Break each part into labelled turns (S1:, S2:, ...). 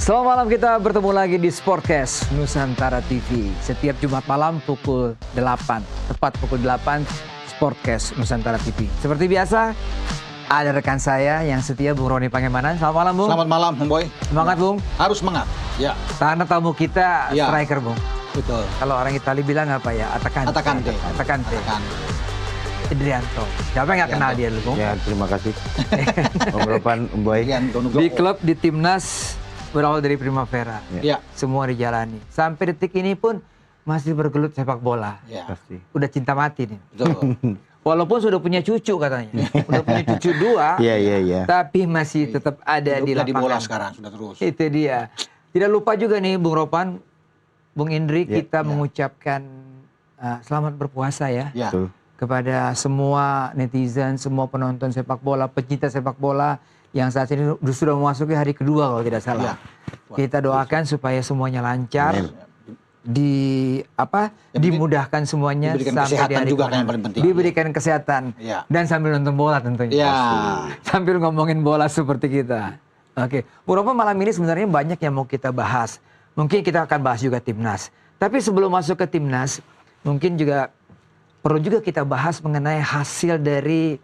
S1: Selamat malam, kita bertemu lagi di Sportcast Nusantara TV. Setiap Jumat malam pukul 8, tepat pukul 8, Sportcast Nusantara TV. Seperti biasa, ada rekan saya yang setia, Bung Roni Pangemanan. Selamat malam, Bung.
S2: Selamat malam, Bung Boy.
S1: Semangat, Bung.
S2: Harus semangat. Ya.
S1: Karena tamu kita
S2: Ya.
S1: striker, Bung.
S2: Betul.
S1: Kalau orang Itali bilang apa ya? Atakante.
S2: Atakante.
S1: Idrianto. Siapa yang nggak kenal dia dulu, Bung?
S3: Ya, terima kasih. Om Ropan, Om Boy.
S1: Di klub, di timnas, berawal dari Primavera.
S2: Ya.
S1: Semua dijalani. Sampai detik ini pun masih bergelut sepak bola.
S2: Ya.
S3: Pasti.
S1: Udah cinta mati nih.
S2: Betul.
S1: Walaupun sudah punya cucu katanya. Udah punya cucu 2.
S3: Iya.
S1: Tapi masih tetap ada di
S2: Udah
S1: lapangan.
S2: di bola sekarang, sudah terus.
S1: Itu dia. Tidak lupa juga nih Bung Ropan, Bung Indri,
S3: Ya.
S1: kita mengucapkan selamat berpuasa ya.
S2: Ya.
S3: Betul.
S1: Kepada semua netizen, semua penonton sepak bola, pecinta sepak bola yang saat ini sudah memasuki hari kedua kalau tidak salah.
S2: Ya.
S1: Kita doakan supaya semuanya lancar,
S3: Amin.
S1: dimudahkan semuanya
S2: Diberikan
S1: sampai di
S2: kesehatan
S1: hari
S2: juga,
S1: kemenangan.
S2: yang paling penting.
S1: Diberikan kesehatan
S2: Ya.
S1: dan sambil nonton bola tentunya.
S2: Ya.
S1: Sambil ngomongin bola seperti kita. Oke, Bu Ropan, malam ini sebenarnya banyak yang mau kita bahas. Mungkin kita akan bahas juga timnas. Tapi sebelum masuk ke timnas, mungkin juga perlu juga kita bahas mengenai hasil dari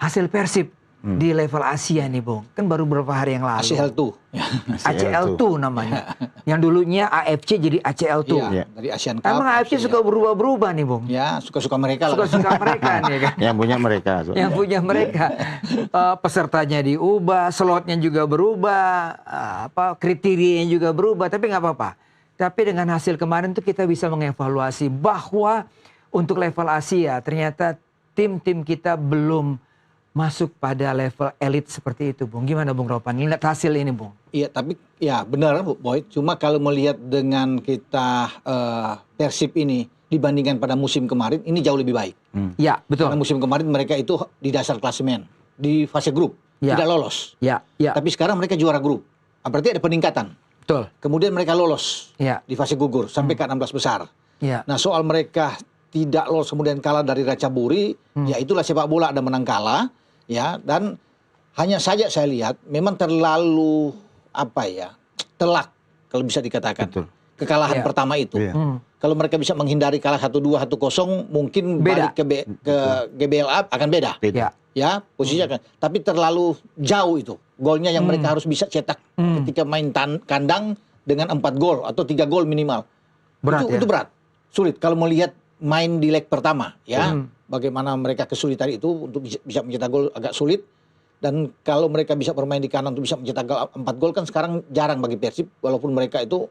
S1: hasil Persib di level Asia nih, Bung. Kan baru beberapa hari yang lalu.
S2: ACL tuh. Ya.
S1: ACL2 namanya. Yang dulunya AFC jadi ACL2.
S2: Iya, dari Asian Cup.
S1: Emang AFC suka berubah-berubah nih, Bung.
S2: Ya, suka-suka mereka lah.
S1: Suka-suka mereka nih kan.
S3: Yang punya mereka.
S1: Yang punya mereka. Pesertanya diubah, slotnya juga berubah, kriterianya juga berubah, tapi nggak apa-apa. Tapi dengan hasil kemarin tuh kita bisa mengevaluasi bahwa untuk level Asia ternyata tim-tim kita belum masuk pada level elit seperti itu, Bung. Gimana, Bung Ropan? Lihat hasil ini, Bung.
S2: Iya, tapi ya benar, Boy. Cuma kalau melihat dengan kita Persib ini dibandingkan pada musim kemarin, ini jauh lebih baik.
S1: Ya, betul.
S2: Karena musim kemarin mereka itu di dasar klasemen, di fase grup,
S1: Ya.
S2: tidak lolos.
S1: Ya.
S2: Tapi sekarang mereka juara grup. Berarti ada peningkatan.
S1: Betul.
S2: Kemudian mereka lolos
S1: Ya.
S2: di fase gugur sampai ke 16 besar.
S1: Ya.
S2: Nah, soal mereka tidak lolos kemudian kalah dari Ratchaburi, ya itulah sepak bola, ada menang kalah, ya. Dan hanya saja saya lihat memang terlalu telak kalau bisa dikatakan.
S3: Betul.
S2: Kekalahan
S1: Ya.
S2: pertama itu.
S3: Iya.
S2: Kalau mereka bisa menghindari kalah 1-2, 1-0, mungkin
S1: Beda.
S2: balik ke GBLA akan beda.
S1: Ya.
S2: Ya, posisinya kan. Tapi terlalu jauh itu. Golnya yang mereka harus bisa cetak ketika main kandang dengan 4 gol atau 3 gol minimal.
S1: Berat, ya?
S2: Itu berat. Sulit kalau melihat main di leg pertama, ya. Bagaimana mereka kesulitan itu untuk bisa mencetak gol agak sulit. Dan kalau mereka bisa bermain di kanan untuk bisa mencetak 4 gol kan sekarang jarang bagi Persib, walaupun mereka itu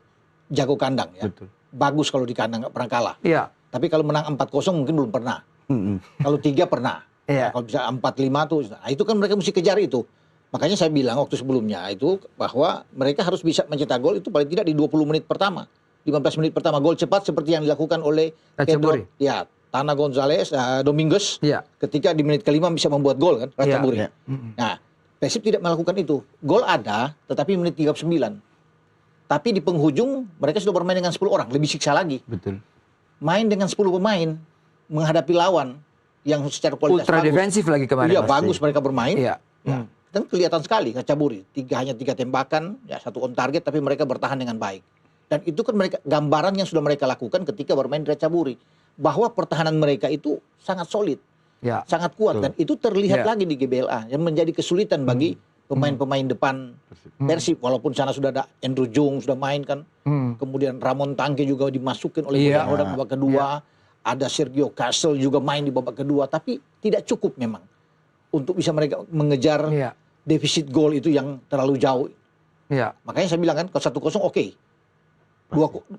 S2: jago kandang, ya.
S3: Betul.
S2: Bagus kalau di kandang, nggak pernah kalah.
S1: Iya.
S2: Tapi kalau menang 4-0 mungkin belum pernah. Kalau 3 pernah.
S1: Iya.
S2: Nah, kalau bisa 4-5 tuh, nah itu kan mereka mesti kejar itu. Makanya saya bilang waktu sebelumnya itu bahwa mereka harus bisa mencetak gol itu paling tidak di 20 menit pertama. 15 menit pertama gol cepat seperti yang dilakukan oleh
S1: Ratchaburi.
S2: Tana Gonzalez, Dominguez.
S1: Iya.
S2: Ketika di menit ke-5 bisa membuat gol kan, Ratchaburi.
S3: Iya.
S2: Nah, Persib tidak melakukan itu. Gol ada, tetapi menit 39. Tapi di penghujung mereka sudah bermain dengan 10 orang, lebih siksa lagi.
S3: Betul.
S2: Main dengan 10 pemain menghadapi lawan yang secara kualitas
S1: Ultra
S2: bagus.
S1: defensif lagi kemarin.
S2: Iya, bagus mereka bermain.
S1: Iya.
S2: Ya. Dan kelihatan sekali Ratchaburi, hanya 3 tembakan, ya 1 on target, tapi mereka bertahan dengan baik. Dan itu kan mereka gambaran yang sudah mereka lakukan ketika bermain di Ratchaburi, bahwa pertahanan mereka itu sangat solid,
S1: Ya.
S2: sangat kuat, dan itu terlihat
S1: Ya.
S2: lagi di GBLA yang menjadi kesulitan bagi pemain-pemain depan Persib. Walaupun sana sudah ada Andrew Jung sudah main kan, kemudian Ramon Tangke juga dimasukin oleh
S1: Iya.
S2: Bojan babak kedua, ada Sergio Castle juga main di babak kedua, tapi tidak cukup memang untuk bisa mereka mengejar
S1: Iya.
S2: defisit gol itu yang terlalu jauh.
S1: Iya.
S2: Makanya saya bilang kan kalau 1-0 oke.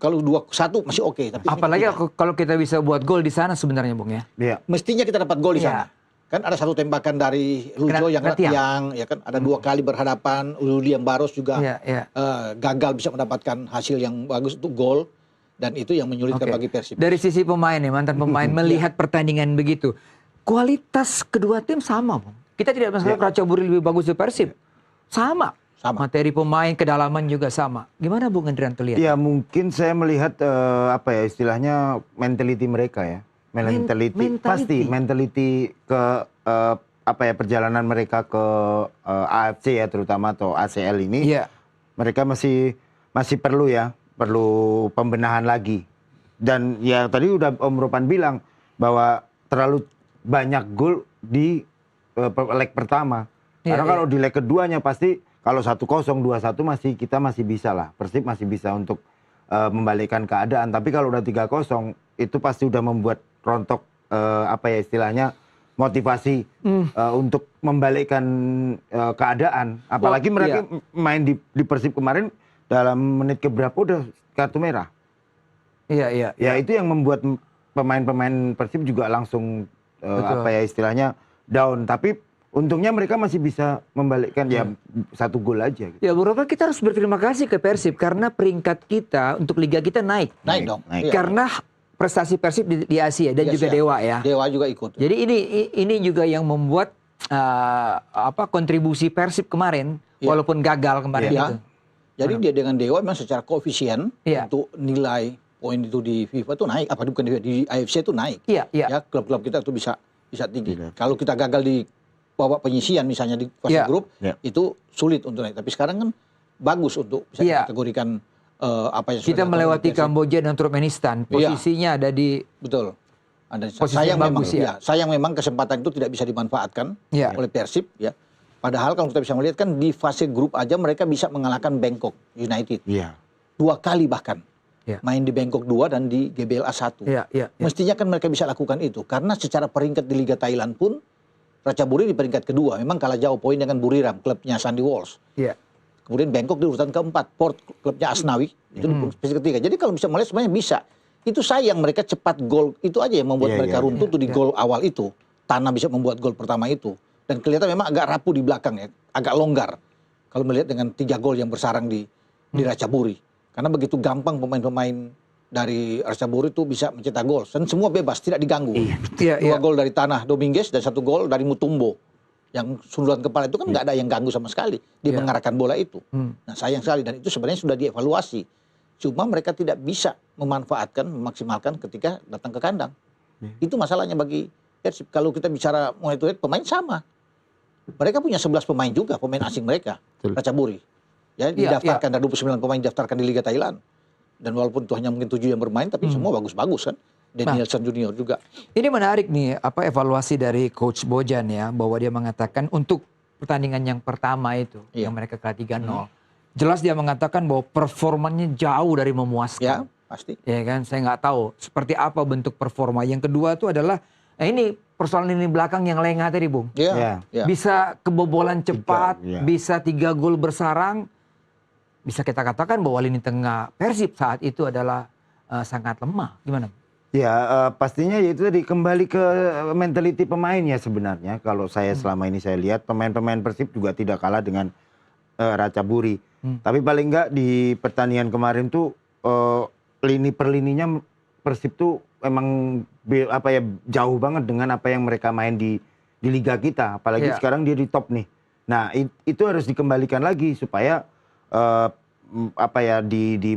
S2: Kalau 2-1 masih oke, tapi ini
S1: Apalagi
S2: tidak.
S1: kalau kita bisa buat gol di sana sebenarnya, Bung, ya.
S3: Iya.
S2: Mestinya kita dapat gol di
S1: Iya.
S2: sana. Kan ada 1 tembakan dari Rujo yang kena tiang, ya kan ada 2 kali berhadapan, William Barros juga
S1: Iya.
S2: gagal bisa mendapatkan hasil yang bagus untuk gol, dan itu yang menyulitkan
S1: Oke.
S2: bagi Persib.
S1: Dari sisi pemain nih, mantan pemain melihat pertandingan begitu. Kualitas kedua tim sama, Bung. Kita tidak masalah Ratchaburi lebih bagus dari Persib. Sama.
S2: Sama.
S1: Materi pemain, kedalaman juga sama. Gimana Bung Indrianto lihat?
S3: Ya mungkin saya melihat istilahnya mentality mereka ya. Mentality. Pasti mentality ke perjalanan mereka ke AFC ya terutama atau ACL ini,
S1: Iya.
S3: mereka masih perlu pembenahan lagi. Dan ya tadi udah Om Ropan bilang bahwa terlalu banyak gol di leg pertama.
S1: Iya,
S3: Karena
S1: iya.
S3: kalau di leg keduanya pasti kalau 1-0, 2-1 kita masih bisa lah. Persib masih bisa untuk membalikkan keadaan. Tapi kalau udah 3-0 itu pasti udah membuat rontok istilahnya motivasi untuk membalikkan keadaan. Apalagi
S1: Wah,
S3: mereka
S1: iya.
S3: main di Persib kemarin dalam menit keberapa udah kartu merah.
S1: Iya.
S3: Ya itu yang membuat pemain-pemain Persib juga langsung
S1: Betul.
S3: istilahnya down. Tapi untungnya mereka masih bisa membalikkan ya 1 gol aja. Gitu.
S1: Ya, beberapa kita harus berterima kasih ke Persib karena peringkat kita untuk liga kita naik.
S2: Naik dong.
S3: Naik.
S2: Iya.
S1: Karena prestasi Persib di Asia dan
S2: Di
S1: juga
S2: Asia.
S1: Dewa ya.
S2: Dewa juga ikut.
S1: Jadi ini juga yang membuat kontribusi Persib kemarin
S2: Iya.
S1: walaupun gagal kemarin
S2: Iya.
S1: itu.
S2: Jadi dia dengan Dewa memang secara koefisien
S1: Iya.
S2: untuk nilai poin itu di FIFA itu naik, apa bukan di AFC itu naik.
S1: Iya.
S2: Ya, klub-klub kita itu bisa tinggi.
S3: Iya.
S2: Kalau kita gagal di babak penyisian misalnya di fase
S1: Iya.
S2: grup,
S3: Iya.
S2: itu sulit untuk naik. Tapi sekarang kan bagus untuk bisa
S1: Iya.
S2: dikategorikan apa yang sudah
S1: Kita
S2: dilakukan
S1: melewati
S2: oleh Persib.
S1: Kamboja dan Turkmenistan. Posisinya ada di
S2: Betul. Ada
S1: Posisi
S2: sayang
S1: yang
S2: memang
S1: bagus, ya.
S2: sayang memang kesempatan itu tidak bisa dimanfaatkan
S1: Iya.
S2: oleh Persib ya. Padahal kalau kita bisa melihat kan di fase grup aja mereka bisa mengalahkan Bangkok United.
S3: Iya.
S2: 2 kali bahkan.
S1: Iya.
S2: Main di Bangkok 2 dan di GBLA 1.
S1: Iya.
S2: Mestinya kan mereka bisa lakukan itu. Karena secara peringkat di Liga Thailand pun Ratchaburi di peringkat kedua. Memang kalah jauh poin dengan Buriram, klubnya Sandy Walsh.
S1: Iya.
S2: Kemudian Bangkok di urutan keempat. Port, klubnya Asnawi. Itu di posisi ketiga. Jadi kalau bisa melihat sebenarnya bisa. Itu sayang mereka cepat gol. Itu aja yang membuat
S3: Iya,
S2: mereka
S3: iya,
S2: runtuh tuh di
S1: iya.
S2: gol awal itu. Tanah bisa membuat gol pertama itu. Dan kelihatan memang agak rapuh di belakang ya. Agak longgar. Kalau melihat dengan 3 gol yang bersarang di Ratchaburi. Karena begitu gampang pemain-pemain dari Ratchaburi itu bisa mencetak gol. Dan semua bebas, tidak diganggu.
S1: Iya.
S2: 2 gol dari Tanah Dominguez dan 1 gol dari Mutumbo. Yang sundulan kepala itu kan nggak ada yang ganggu sama sekali. Dia
S1: Iya.
S2: mengarahkan bola itu.
S1: Hmm.
S2: Nah sayang sekali. Dan itu sebenarnya sudah dievaluasi. Cuma mereka tidak bisa memanfaatkan, memaksimalkan ketika datang ke kandang. Itu masalahnya bagi Persib. Kalau kita bicara monitor pemain sama. Mereka punya 11 pemain juga, pemain asing mereka.
S3: Betul.
S2: Ratchaburi. Ya,
S1: Iya,
S2: didaftarkan dari 29 pemain didaftarkan di Liga Thailand. Dan walaupun itu hanya mungkin 7 yang bermain, tapi semua bagus-bagus kan. Danielson Junior juga.
S1: Ini menarik nih evaluasi dari Coach Bojan ya, bahwa dia mengatakan untuk pertandingan yang pertama itu
S2: Iya.
S1: yang mereka kalah 3-0. Jelas dia mengatakan bahwa performanya jauh dari memuaskan.
S2: Ya, pasti.
S1: Ya kan, saya nggak tahu seperti apa bentuk performa. Yang kedua itu adalah ini persoalan lini belakang yang lengah tadi, Bung.
S2: Ya,
S3: Ya.
S2: ya.
S1: Bisa kebobolan cepat,
S3: iya.
S1: bisa 3 gol bersarang. Bisa kita katakan bahwa lini tengah Persib saat itu adalah sangat lemah. Gimana?
S3: Ya pastinya ya itu tadi kembali ke mentality pemainnya sebenarnya. Kalau saya selama ini saya lihat pemain-pemain Persib juga tidak kalah dengan Ratchaburi. Tapi paling enggak di pertandingan kemarin tuh lini per lininya Persib tuh emang jauh banget dengan apa yang mereka main di liga kita. Apalagi
S1: Iya.
S3: sekarang dia di top nih. Nah itu harus dikembalikan lagi supaya di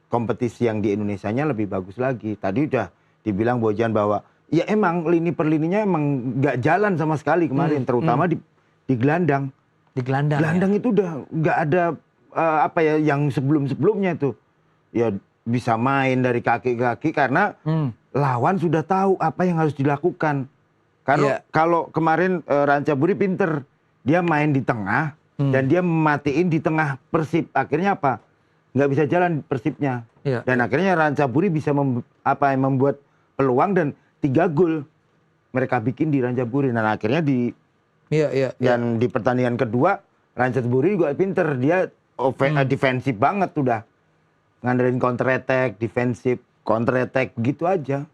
S3: kompetisi yang di Indonesianya lebih bagus lagi. Tadi udah dibilang Bojan bahwa ya emang lini per lininya emang nggak jalan sama sekali kemarin, terutama di gelandang.
S1: Di gelandang.
S3: Gelandang itu udah nggak ada yang sebelum-sebelumnya tuh. Ya bisa main dari kaki ke kaki karena lawan sudah tahu apa yang harus dilakukan. Karena
S1: Iya.
S3: kalau kemarin Ratchaburi pinter, dia main di tengah dan dia matiin di tengah Persib. Akhirnya apa? Nggak bisa jalan Persibnya.
S1: Iya.
S3: Dan akhirnya Ratchaburi bisa membuat peluang dan 3 gol mereka bikin di Ratchaburi. Dan akhirnya
S1: Iya.
S3: dan di pertandingan kedua Ratchaburi juga pinter, dia defensif banget udah. Ngandelin counter attack, defensif, counter attack gitu aja.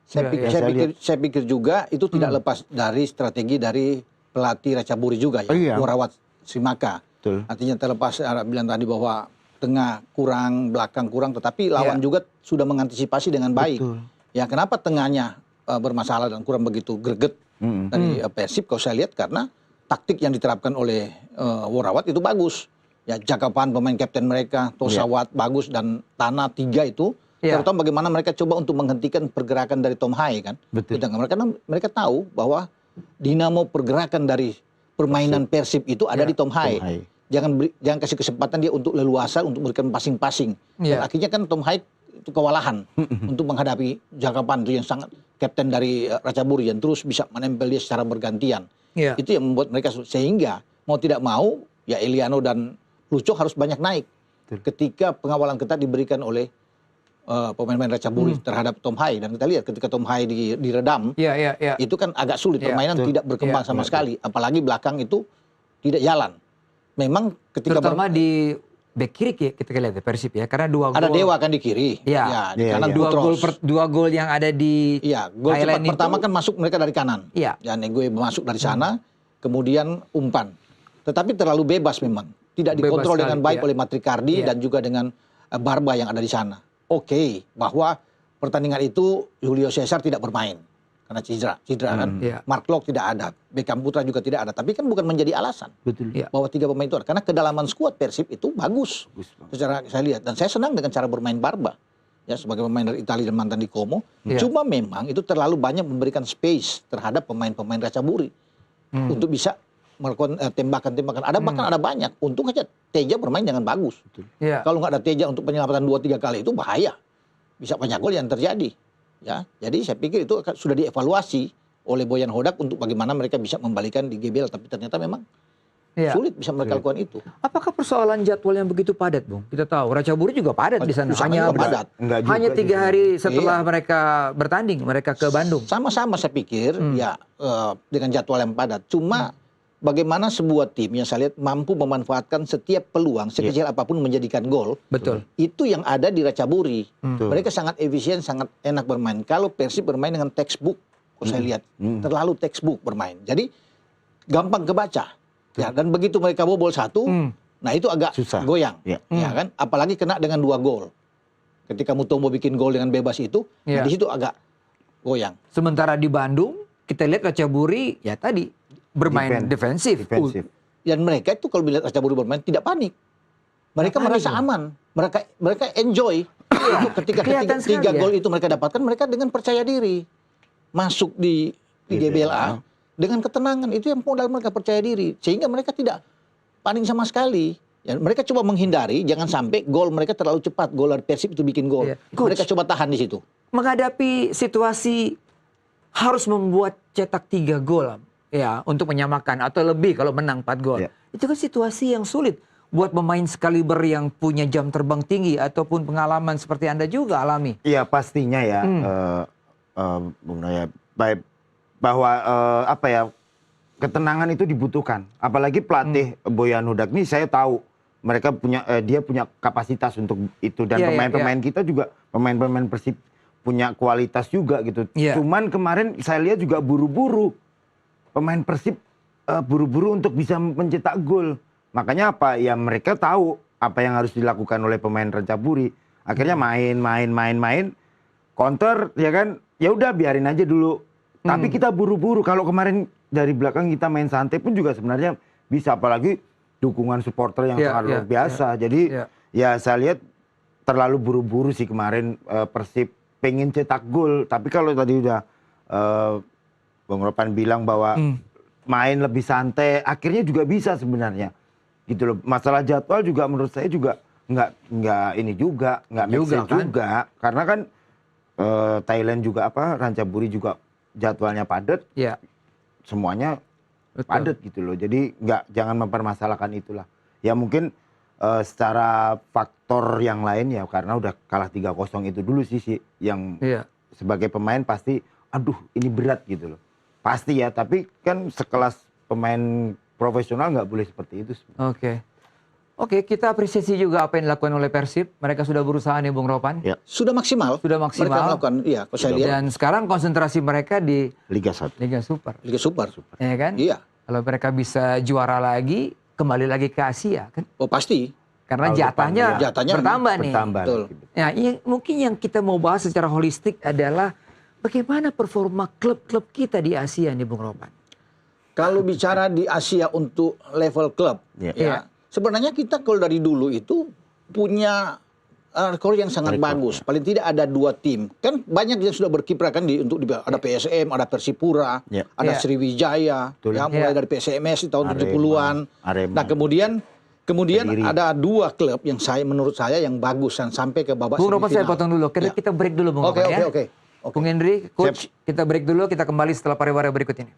S2: Saya pikir juga itu tidak lepas dari strategi dari pelatih Ratchaburi juga ya.
S3: Iya.
S2: Worawat Simaka.
S3: Betul.
S2: Artinya terlepas bilang tadi bahwa tengah kurang, belakang kurang, tetapi lawan juga sudah mengantisipasi dengan baik.
S3: Betul.
S2: Ya kenapa tengahnya bermasalah dan kurang begitu greget dari Persib kalau saya lihat karena taktik yang diterapkan oleh Worawat itu bagus. Ya Jakapan pemain kapten mereka, Tosawat bagus dan Tanah 3 itu.
S1: Iya.
S2: Terutama bagaimana mereka coba untuk menghentikan pergerakan dari Tom Hai kan.
S3: Betul.
S2: Karena mereka tahu bahwa dinamo pergerakan dari permainan Persib itu ada di Tom Hai.
S3: Tom Hai.
S2: Jangan kasih kesempatan dia untuk leluasa untuk memberikan passing-passing. Dan
S1: Iya.
S2: akhirnya kan Tom Hai itu kewalahan untuk menghadapi Jakapan itu yang sangat kapten dari Ratchaburi yang terus bisa menempel dia secara bergantian.
S1: Iya.
S2: Itu yang membuat mereka sehingga mau tidak mau ya Eliano dan Lucho harus banyak naik. Ketika pengawalan ketat diberikan oleh pemain-pemain Ratchaburi terhadap Tom Hai, dan kita lihat ketika Tom Hai diredam,
S1: Iya.
S2: itu kan agak sulit,
S1: Iya,
S2: permainan
S3: betul.
S2: tidak berkembang
S1: Iya,
S2: sama sekali, apalagi belakang itu tidak jalan. Memang ketika
S1: Terutama di back kiri kita lihat ya Persib ya, karena 2 gol.
S2: ada Dewa kan di kiri,
S1: Iya.
S2: di
S3: Iya,
S2: kanan
S3: iya.
S2: Putros.
S1: 2 gol yang ada di
S2: Iya, gol cepat
S1: Thailand
S2: pertama
S1: itu-
S2: kan masuk mereka dari kanan.
S1: Iya.
S2: Dan gue masuk dari sana, kemudian umpan. Tetapi terlalu bebas memang. Tidak
S1: Bebas
S2: dikontrol
S1: sekali,
S2: dengan baik
S1: iya.
S2: oleh Matrikardi
S1: Iya.
S2: dan juga dengan Barba yang ada di sana. Oke, bahwa pertandingan itu Julio Cesar tidak bermain karena cedera kan.
S1: Iya.
S2: Mark Locke tidak ada, Beckham Putra juga tidak ada. Tapi kan bukan menjadi alasan
S3: Betul.
S1: Iya.
S2: bahwa 3 pemain itu ada. Karena kedalaman skuad Persib itu bagus.
S3: Bagus banget.
S2: Secara saya lihat, dan saya senang dengan cara bermain Barba ya sebagai pemain dari Italia dan mantan di Como.
S1: Iya.
S2: Cuma memang itu terlalu banyak memberikan space terhadap pemain-pemain Ratchaburi untuk bisa melakukan tembakan-tembakan. Ada bahkan ada banyak. Untung aja Teja bermain dengan bagus.
S1: Iya.
S2: Kalau nggak ada Teja untuk penyelamatan 2-3 kali itu bahaya. Bisa banyak gol yang terjadi. Ya, jadi saya pikir itu sudah dievaluasi oleh Boyan Hodak untuk bagaimana mereka bisa membalikan di GBL, tapi ternyata memang
S1: Iya.
S2: sulit bisa mereka lakukan itu.
S1: Apakah persoalan jadwal yang begitu padat, Bung? Kita tahu Ratchaburi juga padat di sana.
S2: Usahanya
S1: Hanya
S2: juga padat.
S3: Enggak juga
S1: hanya
S3: sih
S1: 3 hari setelah
S2: Iya.
S1: mereka bertanding, mereka ke Bandung.
S2: Sama-sama saya pikir ya dengan jadwal yang padat. Cuma bagaimana sebuah tim yang saya lihat mampu memanfaatkan setiap peluang sekecil apapun menjadikan gol.
S1: Betul.
S2: Itu yang ada di Ratchaburi.
S3: Betul.
S2: Mereka sangat efisien, sangat enak bermain. Kalau Persib bermain dengan textbook, kalau saya lihat terlalu textbook bermain. Jadi gampang kebaca. Ya, dan begitu mereka bobol 1, nah itu agak
S3: Susah.
S2: goyang.
S3: Ya.
S2: Ya kan? Apalagi kena dengan 2 gol. Ketika Mutombo bikin gol dengan bebas itu,
S1: Ya.
S2: nah di situ agak goyang.
S1: Sementara di Bandung, kita lihat Ratchaburi ya tadi bermain defensif.
S3: Defensif.
S2: Dan mereka itu kalau melihat Ratchaburi bermain tidak panik. Mereka
S1: Nggak panik
S2: merasa
S1: loh.
S2: aman. Mereka enjoy. Itu ketika
S1: Kelihatan sekali
S2: 3
S1: ya.
S2: gol itu mereka dapatkan, mereka dengan percaya diri masuk di GBLA dengan ketenangan. Itu yang modal mereka percaya diri, sehingga mereka tidak panik sama sekali. Ya, mereka coba menghindari jangan sampai gol mereka terlalu cepat. Gol dari Persib itu bikin gol.
S1: Iya. Coach.
S2: Mereka coba tahan di situ.
S1: Menghadapi situasi harus membuat cetak 3 gol ya untuk menyamakan atau lebih kalau menang 4 gol.
S3: Ya.
S1: Itu kan situasi yang sulit buat pemain sekaliber yang punya jam terbang tinggi ataupun pengalaman seperti Anda juga alami.
S3: Iya pastinya ya, Bung Noya, baik bahwa apa ya, ketenangan itu dibutuhkan. Apalagi pelatih Boyan Hodak ini saya tahu mereka punya dia punya kapasitas untuk itu, dan
S1: Iya, iya,
S3: pemain-pemain kita juga, pemain-pemain Persib punya kualitas juga gitu.
S1: Iya.
S3: Cuman kemarin saya lihat juga buru-buru pemain Persib buru-buru untuk bisa mencetak gol. Makanya apa? Ya mereka tahu apa yang harus dilakukan oleh pemain Ratchaburi. Akhirnya main, counter ya kan. Ya udah biarin aja dulu. Tapi kita buru-buru. Kalau kemarin dari belakang kita main santai pun juga sebenarnya bisa, apalagi dukungan supporter yang
S1: Iya,
S3: sangat
S1: iya,
S3: luar biasa. Jadi
S1: iya.
S3: ya saya lihat terlalu buru-buru sih kemarin Persib pengen cetak gol. Tapi kalau tadi udah Bang Ropan bilang bahwa main lebih santai, akhirnya juga bisa sebenarnya. Gitu loh. Masalah jadwal juga menurut saya juga nggak ini juga, nggak make sense juga. Karena kan Thailand juga Ratchaburi juga jadwalnya padat,
S1: Ya.
S3: semuanya
S1: Betul.
S3: padat gitu loh. Jadi jangan mempermasalahkan itulah. Ya mungkin secara faktor yang lain ya karena udah kalah 3-0 itu dulu sih yang
S1: Iya.
S3: sebagai pemain pasti aduh ini berat gitu loh. Pasti ya, tapi kan sekelas pemain profesional nggak boleh seperti itu.
S1: Oke, kita apresiasi juga apa yang dilakukan oleh Persib. Mereka sudah berusaha nih Bung Ropan.
S3: Ya.
S2: Sudah maksimal.
S1: Sudah
S2: Mereka
S1: maksimal.
S2: melakukan, iya, kalau saya lihat
S1: Dan sekarang konsentrasi mereka di
S3: Liga 1.
S1: Liga Super.
S2: Liga Super.
S1: Ya kan?
S2: Iya.
S1: Kalau mereka bisa juara lagi, kembali lagi ke Asia kan?
S2: Oh pasti.
S1: Karena
S3: Tahun depan,
S1: jatahnya,
S2: ya. Jatahnya
S1: bertambah nih.
S3: Bertambah.
S2: Betul.
S3: gitu.
S1: Ya, mungkin yang kita mau bahas secara holistik adalah bagaimana performa klub-klub kita di Asia nih Bung Ropan.
S2: Kalau bicara di Asia untuk level klub,
S3: Iya.
S2: ya, sebenarnya kita kalau dari dulu itu punya rekor yang sangat bagus. Paling tidak ada 2 tim. Kan banyak yang sudah berkiprah kan ada PSM, ada Persipura, ada Sriwijaya, ya, mulai dari PSMS di tahun 70-an. Nah, kemudian ada 2 klub yang menurut saya yang bagus dan sampai ke babak
S1: Bung Ropas, saya
S2: semifinal.
S1: potong dulu. Kita break dulu Bung Ropas, ya.
S2: Oke.
S1: Bung Henry, Coach, kita break dulu, kita kembali setelah pariwara berikut ini.